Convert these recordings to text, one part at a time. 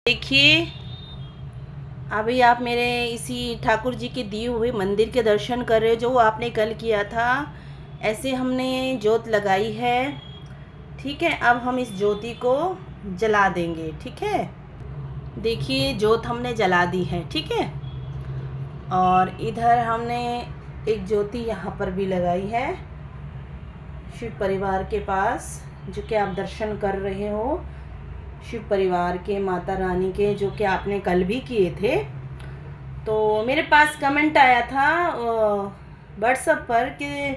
देखिए, अभी आप मेरे इसी ठाकुर जी के दिए हुए मंदिर के दर्शन कर रहे हो जो आपने कल किया था। ऐसे हमने जोत लगाई है। ठीक है, अब हम इस ज्योति को जला देंगे। ठीक है, देखिए जोत हमने जला दी है। ठीक है, और इधर हमने एक ज्योति यहाँ पर भी लगाई है शिव परिवार के पास, जो कि आप दर्शन कर रहे हो शिव परिवार के, माता रानी के, जो कि आपने कल भी किए थे। तो मेरे पास कमेंट आया था व्हाट्सएप पर कि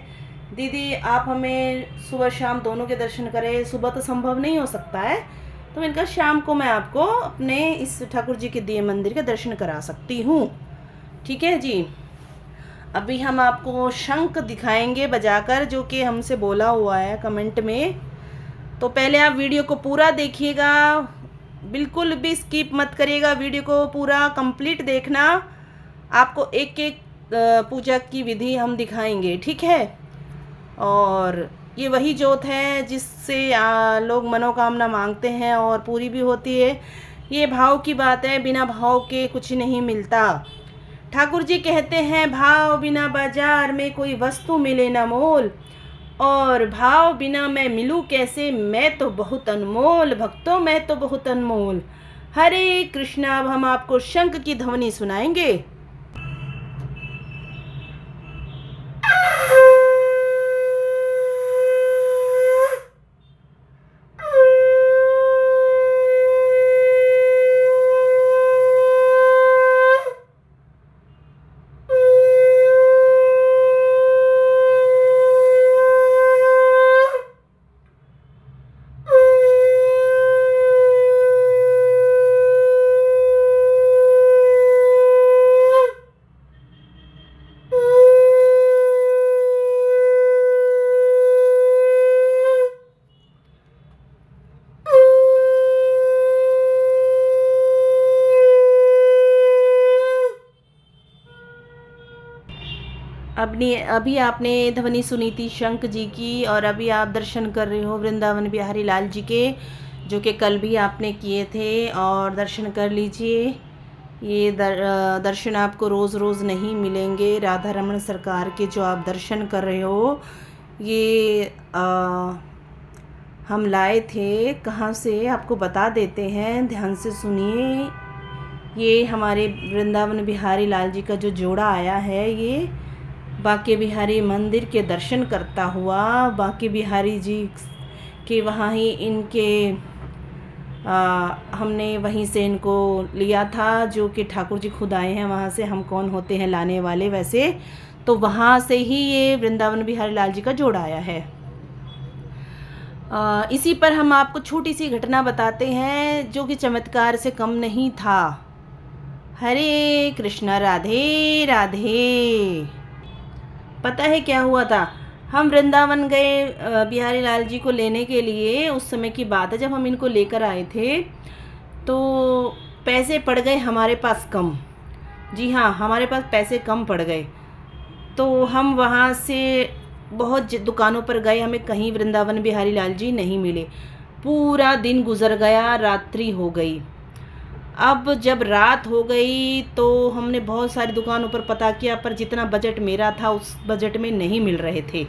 दीदी आप हमें सुबह शाम दोनों के दर्शन करें। सुबह तो संभव नहीं हो सकता है, तो मैंने कहा शाम को मैं आपको अपने इस ठाकुर जी के दिए मंदिर के दर्शन करा सकती हूँ। ठीक है जी, अभी हम आपको शंख दिखाएंगे बजाकर, जो कि हमसे बोला हुआ है कमेंट में। तो पहले आप वीडियो को पूरा देखिएगा, बिल्कुल भी स्किप मत करिएगा, वीडियो को पूरा कंप्लीट देखना। आपको एक एक पूजा की विधि हम दिखाएंगे। ठीक है, और ये वही जोत है जिससे लोग मनोकामना मांगते हैं और पूरी भी होती है। ये भाव की बात है, बिना भाव के कुछ नहीं मिलता। ठाकुर जी कहते हैं भाव बिना बाजार में कोई वस्तु मिले ना मोल, और भाव बिना मैं मिलूं कैसे, मैं तो बहुत अनमोल भक्तों, मैं तो बहुत अनमोल। हरे कृष्णा। अब हम आपको शंख की ध्वनि सुनाएंगे। अभी आपने ध्वनि सुनी थी शंख जी की, और अभी आप दर्शन कर रहे हो वृंदावन बिहारी लाल जी के, जो कि कल भी आपने किए थे। और दर्शन कर लीजिए। ये दर्शन आपको रोज़ रोज़ नहीं मिलेंगे। राधा रमन सरकार के जो आप दर्शन कर रहे हो, ये हम लाए थे कहाँ से आपको बता देते हैं, ध्यान से सुनिए। ये हमारे वृंदावन बिहारी लाल जी का जो जोड़ा आया है, ये बांके बिहारी मंदिर के दर्शन करता हुआ बांके बिहारी जी के वहाँ ही इनके हमने वहीं से इनको लिया था, जो कि ठाकुर जी खुद आए हैं वहाँ से। हम कौन होते हैं लाने वाले, वैसे तो वहाँ से ही ये वृंदावन बिहारी लाल जी का जोड़ा आया है। इसी पर हम आपको छोटी सी घटना बताते हैं, जो कि चमत्कार से कम नहीं था। हरे कृष्णा, राधे राधे। पता है क्या हुआ था? हम वृंदावन गए बिहारी लाल जी को लेने के लिए। उस समय की बात है जब हम इनको लेकर आए थे, तो पैसे पड़ गए हमारे पास कम। जी हाँ, हमारे पास पैसे कम पड़ गए। तो हम वहाँ से बहुत दुकानों पर गए, हमें कहीं वृंदावन बिहारी लाल जी नहीं मिले। पूरा दिन गुजर गया, रात्रि हो गई। अब जब रात हो गई तो हमने बहुत सारी दुकानों पर पता किया, पर जितना बजट मेरा था उस बजट में नहीं मिल रहे थे।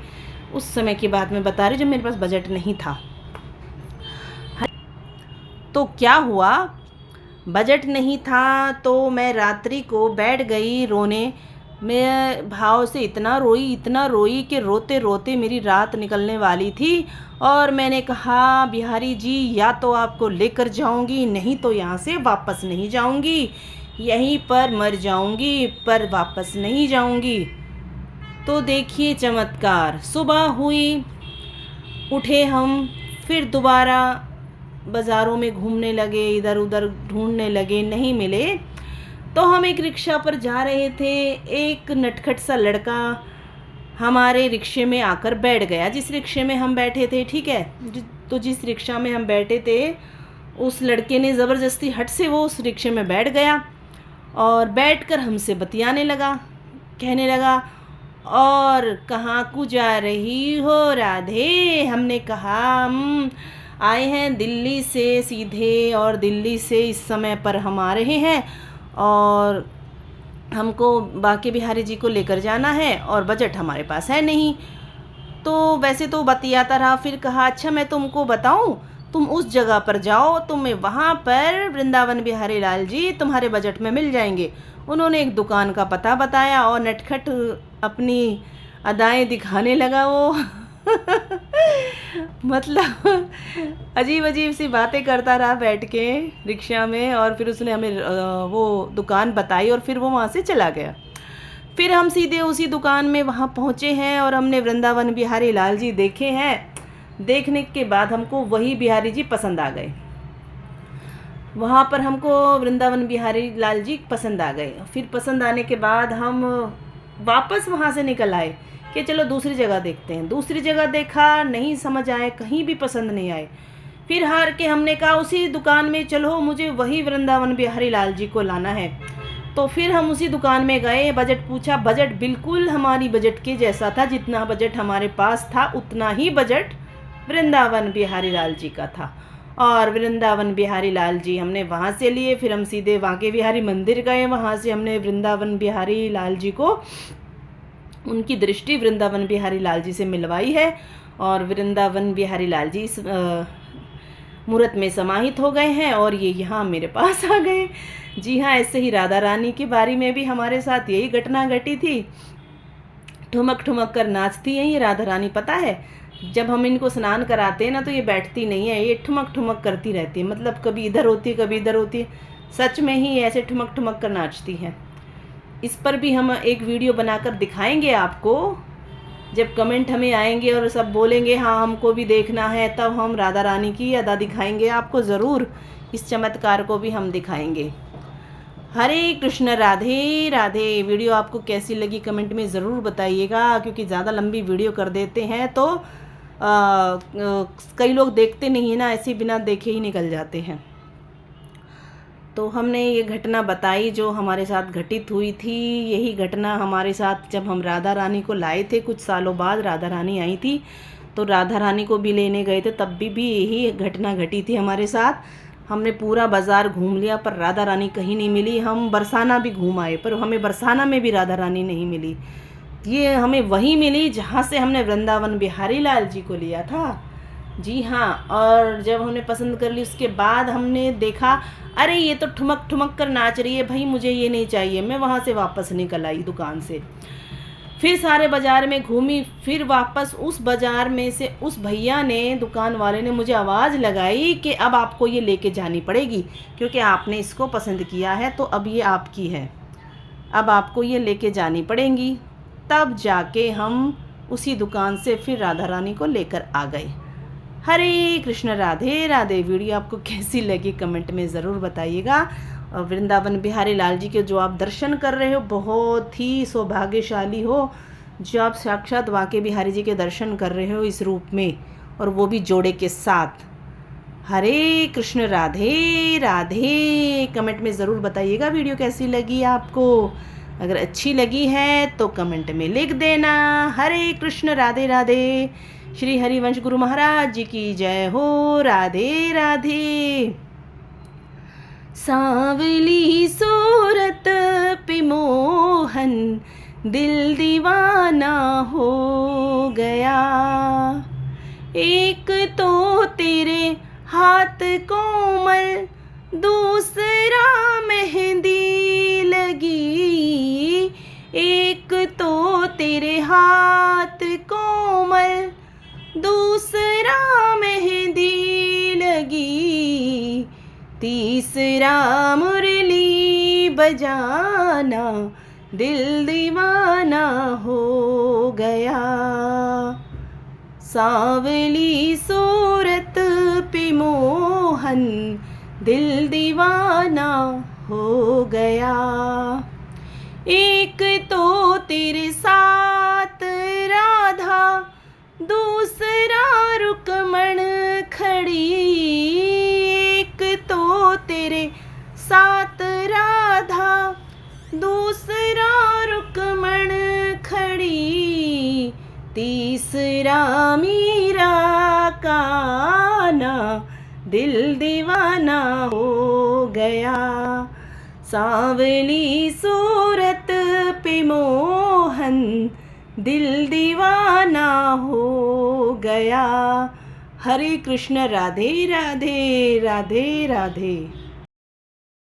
उस समय की बात मैं बता रही, जब मेरे पास बजट नहीं था। तो क्या हुआ, बजट नहीं था तो मैं रात्रि को बैठ गई रोने। मैं भाव से इतना रोई कि रोते रोते मेरी रात निकलने वाली थी। और मैंने कहा बिहारी जी, या तो आपको लेकर जाऊंगी, नहीं तो यहाँ से वापस नहीं जाऊंगी, यहीं पर मर जाऊंगी, पर वापस नहीं जाऊंगी। तो देखिए चमत्कार, सुबह हुई, उठे हम, फिर दोबारा बाज़ारों में घूमने लगे, इधर उधर ढूंढने लगे, नहीं मिले। तो हम एक रिक्शा पर जा रहे थे, एक नटखट सा लड़का हमारे रिक्शे में आकर बैठ गया, जिस रिक्शे में हम बैठे थे। ठीक है, तो जिस रिक्शा में हम बैठे थे, उस लड़के ने ज़बरदस्ती हट से वो उस रिक्शे में बैठ गया और बैठकर हमसे बतियाने लगा, कहने लगा, और कहाँ को जा रही हो राधे? हमने कहा आए हैं दिल्ली से सीधे, और दिल्ली से इस समय पर हम आ रहे हैं और हमको बांके बिहारी जी को लेकर जाना है और बजट हमारे पास है नहीं। तो वैसे तो बतियाता रहा, फिर कहा अच्छा मैं तुमको बताऊं, तुम उस जगह पर जाओ, तुम्हें वहाँ पर वृंदावन बिहारी लाल जी तुम्हारे बजट में मिल जाएंगे। उन्होंने एक दुकान का पता बताया और नटखट अपनी अदाएं दिखाने लगा वो मतलब अजीब अजीब सी बातें करता रहा बैठ के रिक्शा में, और फिर उसने हमें वो दुकान बताई और फिर वो वहाँ से चला गया। फिर हम सीधे उसी दुकान में वहाँ पहुँचे हैं और हमने वृंदावन बिहारी लाल जी देखे हैं। देखने के बाद हमको वही बिहारी जी पसंद आ गए, वहाँ पर हमको वृंदावन बिहारी लाल जी पसंद आ गए। फिर पसंद आने के बाद हम वापस वहाँ से निकल आए कि चलो दूसरी जगह देखते हैं। दूसरी जगह देखा, नहीं समझ आए, कहीं भी पसंद नहीं आए। फिर हार के हमने कहा उसी दुकान में चलो, मुझे वही वृंदावन बिहारी लाल जी को लाना है। तो फिर हम उसी दुकान में गए, बजट पूछा, बजट बिल्कुल हमारी बजट के जैसा था, जितना बजट हमारे पास था उतना ही बजट वृंदावन बिहारी लाल जी का था। और वृंदावन बिहारी लाल जी हमने वहाँ से लिए। फिर हम सीधे बांके बिहारी मंदिर गए, वहाँ से हमने वृंदावन बिहारी लाल जी को, उनकी दृष्टि वृंदावन बिहारी लाल जी से मिलवाई है और वृंदावन बिहारी लाल जी इस मूर्त में समाहित हो गए हैं और ये यहाँ मेरे पास आ गए। जी हाँ, ऐसे ही राधा रानी के बारे में भी हमारे साथ यही घटना घटी थी। ठुमक ठुमक कर नाचती हैं ये राधा रानी, पता है जब हम इनको स्नान कराते हैं ना तो ये बैठती नहीं है, ये ठुमक ठुमक करती रहती है, मतलब कभी इधर होती है कभी इधर होती है, सच में ही ऐसे ठुमक ठुमक कर नाचती हैं। इस पर भी हम एक वीडियो बनाकर दिखाएंगे आपको, जब कमेंट हमें आएंगे और सब बोलेंगे हाँ हमको भी देखना है, तब हम राधा रानी की अदा दिखाएंगे आपको, ज़रूर इस चमत्कार को भी हम दिखाएंगे। हरे कृष्ण, राधे राधे। वीडियो आपको कैसी लगी कमेंट में ज़रूर बताइएगा, क्योंकि ज़्यादा लंबी वीडियो कर देते हैं तो कई लोग देखते नहीं है ना, ऐसे बिना देखे ही निकल जाते हैं। तो हमने ये घटना बताई जो हमारे साथ घटित हुई थी। यही घटना हमारे साथ जब हम राधा रानी को लाए थे, कुछ सालों बाद राधा रानी आई थी, तो राधा रानी को भी लेने गए थे, तब भी यही घटना घटी थी हमारे साथ। हमने पूरा बाज़ार घूम लिया पर राधा रानी कहीं नहीं मिली। हम बरसाना भी घूम आए पर हमें बरसाना में भी राधा रानी नहीं मिली। ये हमें वहीं मिली जहाँ से हमने वृंदावन बिहारी लाल जी को लिया था। जी हाँ, और जब हमने पसंद कर ली उसके बाद हमने देखा अरे ये तो ठुमक ठुमक कर नाच रही है, भाई मुझे ये नहीं चाहिए। मैं वहाँ से वापस निकल आई दुकान से, फिर सारे बाज़ार में घूमी, फिर वापस उस बाज़ार में से उस भैया ने, दुकान वाले ने मुझे आवाज़ लगाई कि अब आपको ये लेके जानी पड़ेगी, क्योंकि आपने इसको पसंद किया है तो अब ये आपकी है, अब आपको ये लेके जानी पड़ेगी। तब जाके हम उसी दुकान से फिर राधा रानी को लेकर आ गए। हरे कृष्ण, राधे राधे। वीडियो आपको कैसी लगी कमेंट में ज़रूर बताइएगा। और वृंदावन बिहारी लाल जी के जो आप दर्शन कर रहे हो, बहुत ही सौभाग्यशाली हो जो आप साक्षात बांके बिहारी जी के दर्शन कर रहे हो इस रूप में, और वो भी जोड़े के साथ। हरे कृष्ण, राधे राधे। कमेंट में ज़रूर बताइएगा वीडियो कैसी लगी आपको। अगर अच्छी लगी है तो कमेंट में लिख देना। हरे कृष्ण, राधे राधे। श्री हरिवंश गुरु महाराज जी की जय हो। राधे राधे। सांवली सूरत पे मोहन दिल दीवाना हो गया, एक तो तेरे हाथ कोमल, दूसरा मेहंदी लगी, एक तो तेरे हाथ कोमल, दूसरा मेहंदी लगी, तीसरा मुरली बजाना, दिल दीवाना हो गया। सांवली सूरत पे मोहन दिल दीवाना हो गया, एक तो तेरे साथ राधा, दूसरा रुक्मण खड़ी, एक तो तेरे साथ राधा, दूसरा रुक्मण खड़ी, तीसरा मीरा का दीवाना, दिल दीवाना हो गया। सांवली सूरत पे मोहन, दिल दीवाना हो गया। हरे कृष्ण, राधे राधे, राधे राधे।